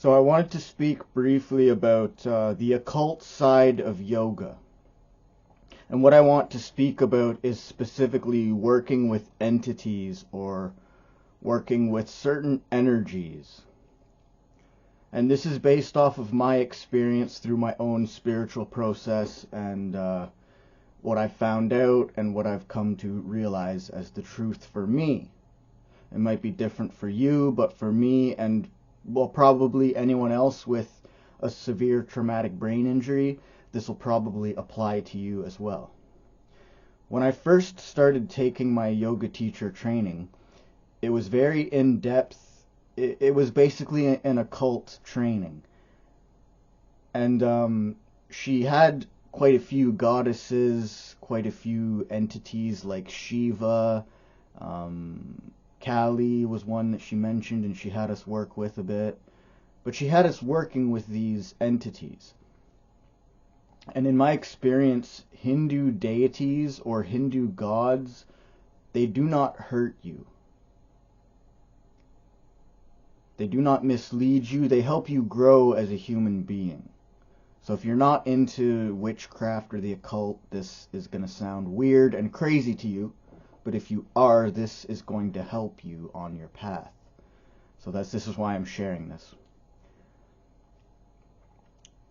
So I wanted to speak briefly about the occult side of yoga. And what I want to speak about is specifically working with entities or working with certain energies. And this is based off of my experience through my own spiritual process and what I found out and what I've come to realize as the truth for me. It might be different for you, but for me and well, probably anyone else with a severe traumatic brain injury, this will probably apply to you as well. When I first started taking my yoga teacher training, it was very in-depth. It was basically an occult training. And she had quite a few goddesses, quite a few entities like Shiva, Kali was one that she mentioned, and she had us work with a bit. But she had us working with these entities. And in my experience, Hindu deities or Hindu gods, they do not hurt you. They do not mislead you. They help you grow as a human being. So if you're not into witchcraft or the occult, this is going to sound weird and crazy to you. But if you are, this is going to help you on your path. So this is why I'm sharing this.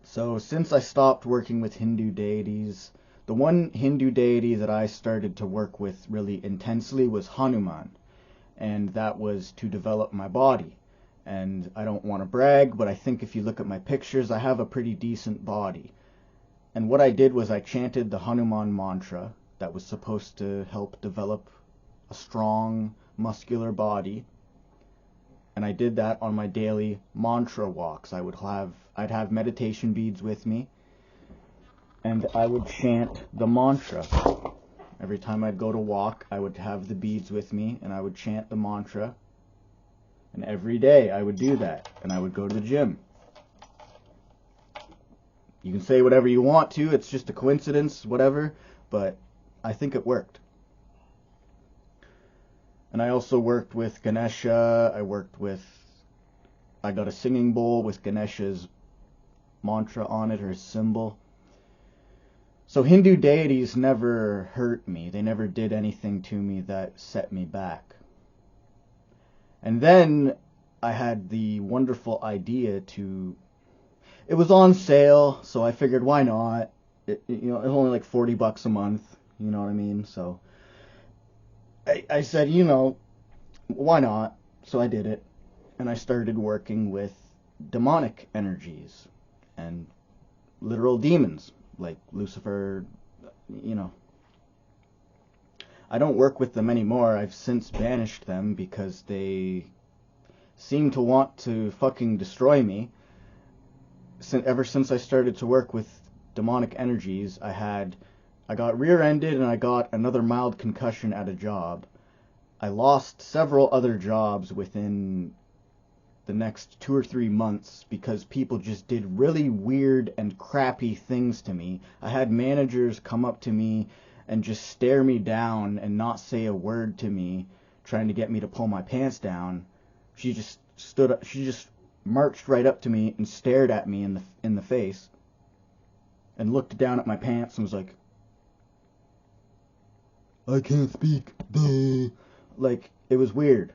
So since I stopped working with Hindu deities, the one Hindu deity that I started to work with really intensely was Hanuman. And that was to develop my body. And I don't want to brag, but I think if you look at my pictures, I have a pretty decent body. And what I did was I chanted the Hanuman mantra that was supposed to help develop a strong, muscular body. And I did that on my daily mantra walks. I'd have meditation beads with me, and I would chant the mantra. Every time I'd go to walk, I would have the beads with me, and I would chant the mantra. And every day I would do that, and I would go to the gym. You can say whatever you want to, it's just a coincidence, whatever, but I think it worked. And I also worked with Ganesha. I got a singing bowl with Ganesha's mantra on it, or his symbol. So Hindu deities never hurt me. They never did anything to me that set me back. And then I had the wonderful idea it was on sale, so I figured why not? It was only like $40 a month, you know what I mean? So I said, why not? So I did it, and I started working with demonic energies and literal demons, like Lucifer, I don't work with them anymore. I've since banished them because they seem to want to fucking destroy me. Ever since I started to work with demonic energies, I got rear-ended and I got another mild concussion at a job. I lost several other jobs within the next 2 or 3 months because people just did really weird and crappy things to me. I had managers come up to me and just stare me down and not say a word to me, trying to get me to pull my pants down. She just marched right up to me and stared at me in the face and looked down at my pants and was like, "I can't speak." Like, it was weird.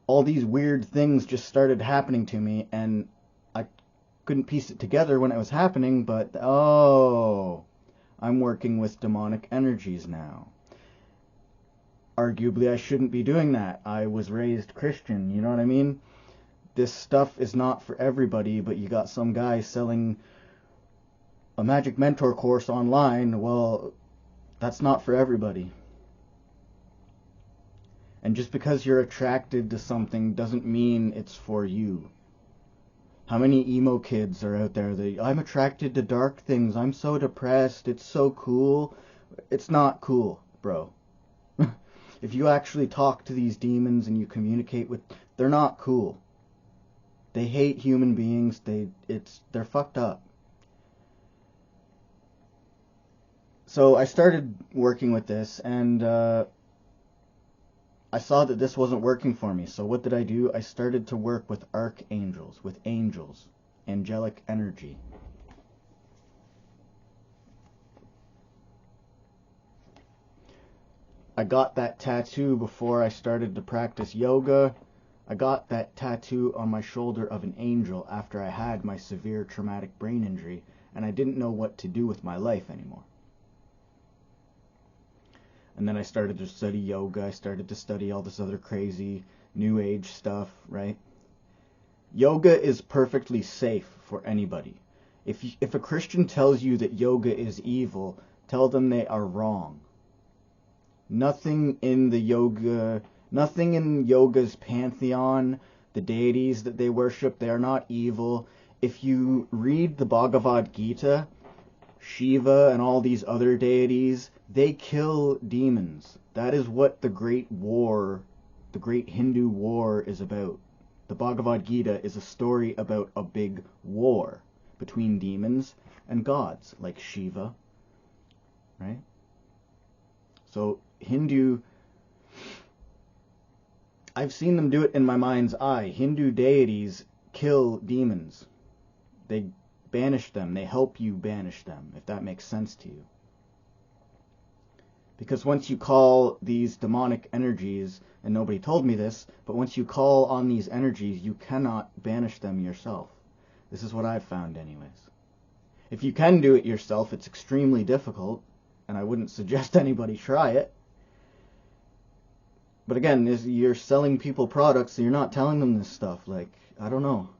All these weird things just started happening to me, and I couldn't piece it together when it was happening, but I'm working with demonic energies now. Arguably, I shouldn't be doing that. I was raised Christian, you know what I mean? This stuff is not for everybody, but you got some guy selling a Magic Mentor course online. Well, that's not for everybody. And just because you're attracted to something doesn't mean it's for you. How many emo kids are out there I'm attracted to dark things, I'm so depressed, it's so cool. It's not cool, bro. If you actually talk to these demons and you communicate with, they're not cool. They hate human beings. They're fucked up. So I started working with this, and I I saw that this wasn't working for me, so what did I do? I started to work with archangels, with angels, angelic energy. I got that tattoo before I started to practice yoga. I got that tattoo on my shoulder of an angel after I had my severe traumatic brain injury, and I didn't know what to do with my life anymore. And then I started to study yoga. I started to study all this other crazy new age stuff, right? Yoga is perfectly safe for anybody. If a Christian tells you that yoga is evil, tell them they are wrong. Nothing in yoga's pantheon, the deities that they worship, they are not evil. If you read the Bhagavad Gita, Shiva and all these other deities, they kill demons. That is what the great war, the great Hindu war is about. The Bhagavad Gita is a story about a big war between demons and gods, like Shiva, right? So I've seen them do it in my mind's eye. Hindu deities kill demons. They banish them. They help you banish them, if that makes sense to you. Because once you call these demonic energies, and nobody told me this, but once you call on these energies, you cannot banish them yourself. This is what I've found anyways. If you can do it yourself, it's extremely difficult, and I wouldn't suggest anybody try it. But again, you're selling people products, so you're not telling them this stuff. Like, I don't know.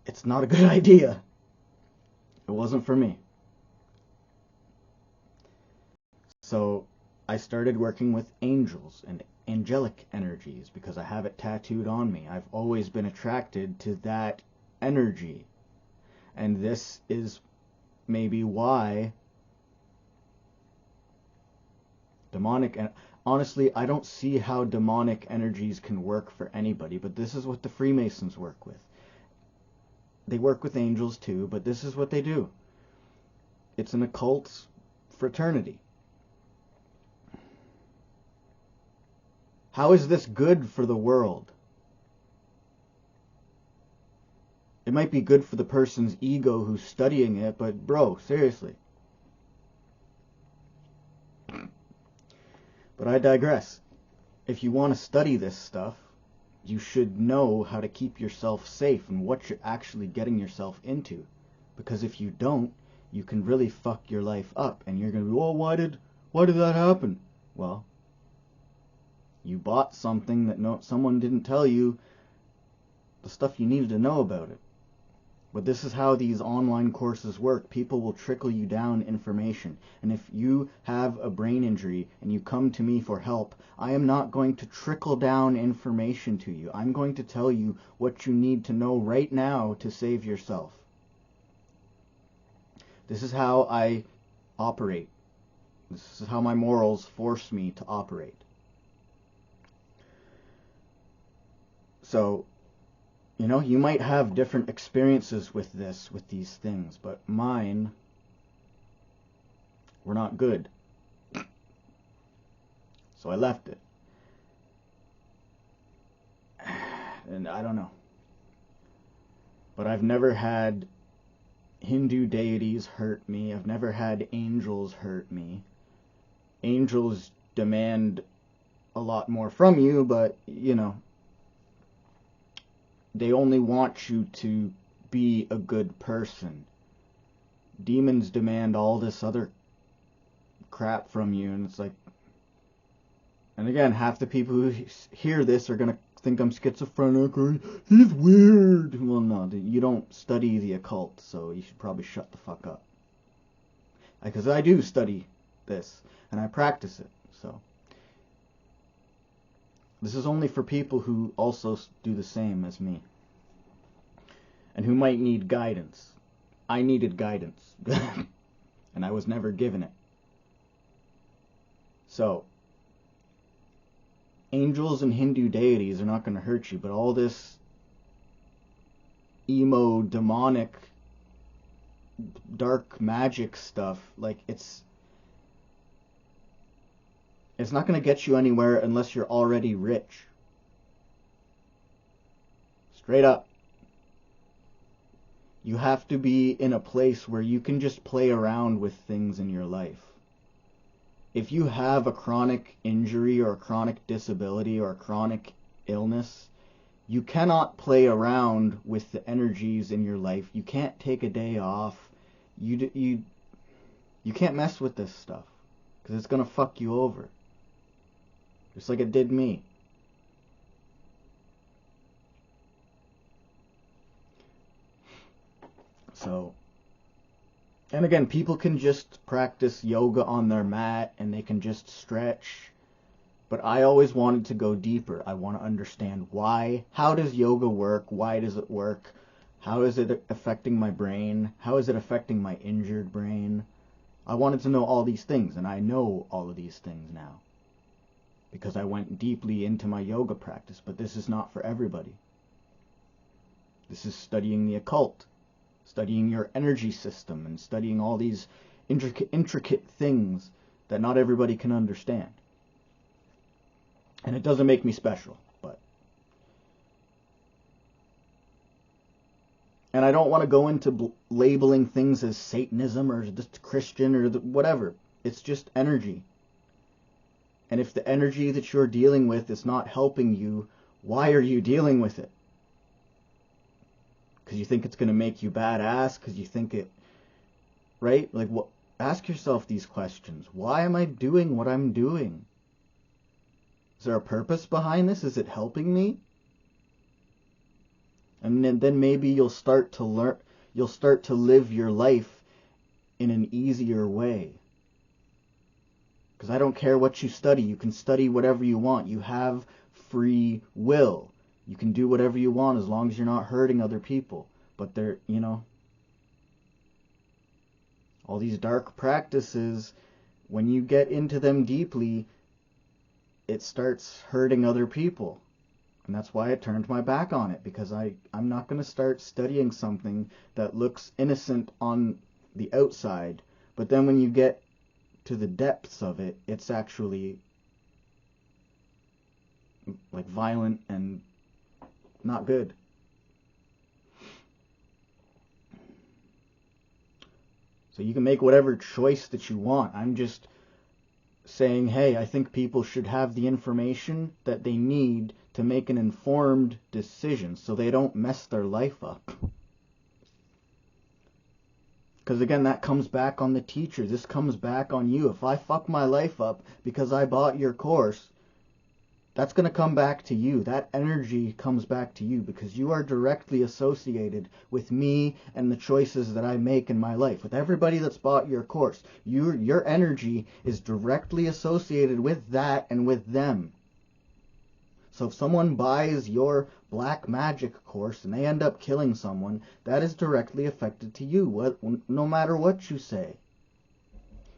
It's not a good idea. It wasn't for me. So I started working with angels and angelic energies because I have it tattooed on me. I've always been attracted to that energy. And this is maybe why honestly, I don't see how demonic energies can work for anybody, but this is what the Freemasons work with. They work with angels too, but this is what they do. It's an occult fraternity. How is this good for the world? It might be good for the person's ego who's studying it, but bro, seriously. But I digress. If you want to study this stuff, you should know how to keep yourself safe and what you're actually getting yourself into. Because if you don't, you can really fuck your life up, and you're going to be, oh, why did that happen? Well, you bought something that someone didn't tell you the stuff you needed to know about it. But this is how these online courses work. People will trickle you down information. And if you have a brain injury and you come to me for help, I am not going to trickle down information to you. I'm going to tell you what you need to know right now to save yourself. This is how I operate. This is how my morals force me to operate. So, you might have different experiences with these things, but mine were not good. So I left it. And I don't know. But I've never had Hindu deities hurt me. I've never had angels hurt me. Angels demand a lot more from you, but, they only want you to be a good person. Demons demand all this other crap from you, and it's like... And again, half the people who hear this are going to think I'm schizophrenic or he's weird. Well, no, you don't study the occult, so you should probably shut the fuck up. Because I do study this, and I practice it, so... This is only for people who also do the same as me. And who might need guidance. I needed guidance. And I was never given it. So, angels and Hindu deities are not going to hurt you, but all this emo, demonic, dark magic stuff, like, it's It's not going to get you anywhere unless you're already rich. Straight up. You have to be in a place where you can just play around with things in your life. If you have a chronic injury or a chronic disability or a chronic illness, you cannot play around with the energies in your life. You can't take a day off. You can't mess with this stuff because it's going to fuck you over. Just like it did me. So, and again, people can just practice yoga on their mat and they can just stretch. But I always wanted to go deeper. I want to understand why. How does yoga work? Why does it work? How is it affecting my brain? How is it affecting my injured brain? I wanted to know all these things, and I know all of these things now. Because I went deeply into my yoga practice, but this is not for everybody. This is studying the occult, studying your energy system, and studying all these intricate things that not everybody can understand. And it doesn't make me special, but... And I don't want to go into labeling things as Satanism or just Christian or whatever. It's just energy. And if the energy that you're dealing with is not helping you, why are you dealing with it? Because you think it's going to make you badass? Because you think it... Right? Like, what? Ask yourself these questions. Why am I doing what I'm doing? Is there a purpose behind this? Is it helping me? And then maybe you'll start to learn, you'll start to live your life in an easier way. Because I don't care what you study. You can study whatever you want. You have free will. You can do whatever you want as long as you're not hurting other people. But they're, all these dark practices, when you get into them deeply, it starts hurting other people. And that's why I turned my back on it, because I'm not going to start studying something that looks innocent on the outside, but then when you get to the depths of it, it's actually like violent and not good. So you can make whatever choice that you want. I'm just saying, hey, I think people should have the information that they need to make an informed decision so they don't mess their life up. Because again, that comes back on the teacher. This comes back on you. If I fuck my life up because I bought your course, that's going to come back to you. That energy comes back to you because you are directly associated with me and the choices that I make in my life. With everybody that's bought your course, your energy is directly associated with that and with them. So if someone buys your black magic course and they end up killing someone, that is directly affected to you, no matter what you say.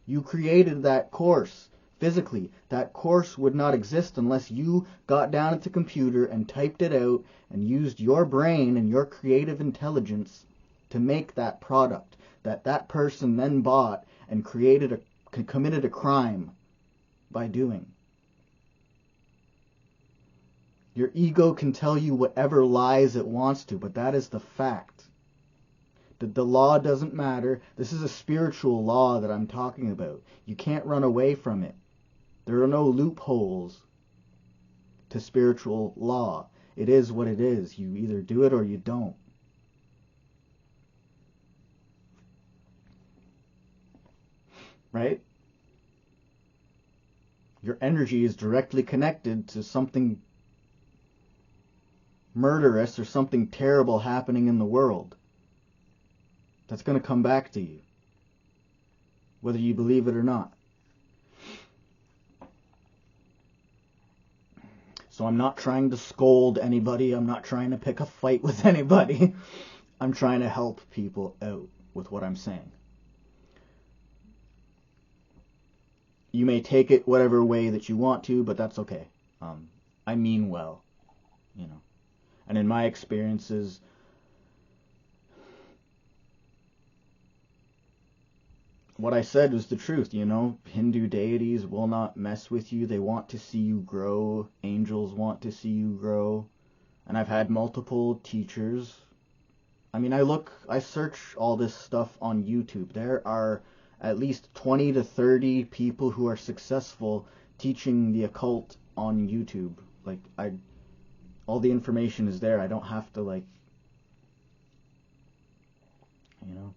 You created that course. Physically, that course would not exist unless you got down at the computer and typed it out and used your brain and your creative intelligence to make that product that person then bought and committed a crime by doing. Your ego can tell you whatever lies it wants to, but that is the fact. The law doesn't matter. This is a spiritual law that I'm talking about. You can't run away from it. There are no loopholes to spiritual law. It is what it is. You either do it or you don't. Right? Your energy is directly connected to something murderous or something terrible happening in the world. That's going to come back to you, whether you believe it or not. So I'm not trying to scold anybody. I'm not trying to pick a fight with anybody. I'm trying to help people out with what I'm saying. You may take it whatever way that you want to, but that's okay. I mean well, And in my experiences, what I said was the truth, you know. Hindu deities will not mess with you. They want to see you grow. Angels want to see you grow. And I've had multiple teachers. I mean, I search all this stuff on YouTube. There are at least 20 to 30 people who are successful teaching the occult on YouTube. Like, all the information is there. I don't have to, like, you know.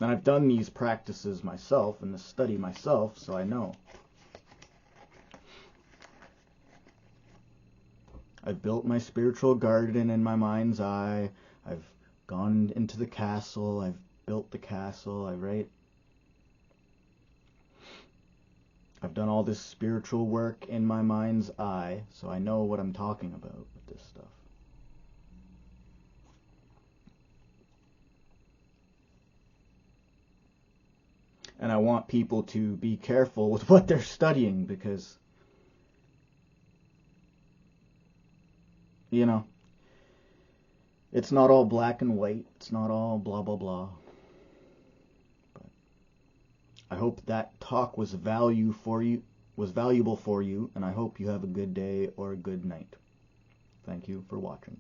And I've done these practices myself and the study myself, so I know. I've built my spiritual garden in my mind's eye. I've gone into the castle. I've built the castle. I've done all this spiritual work in my mind's eye, so I know what I'm talking about with this stuff. And I want people to be careful with what they're studying because, you know, it's not all black and white. It's not all blah, blah, blah. But I hope that talk was valuable for you, and I hope you have a good day or a good night. Thank you for watching.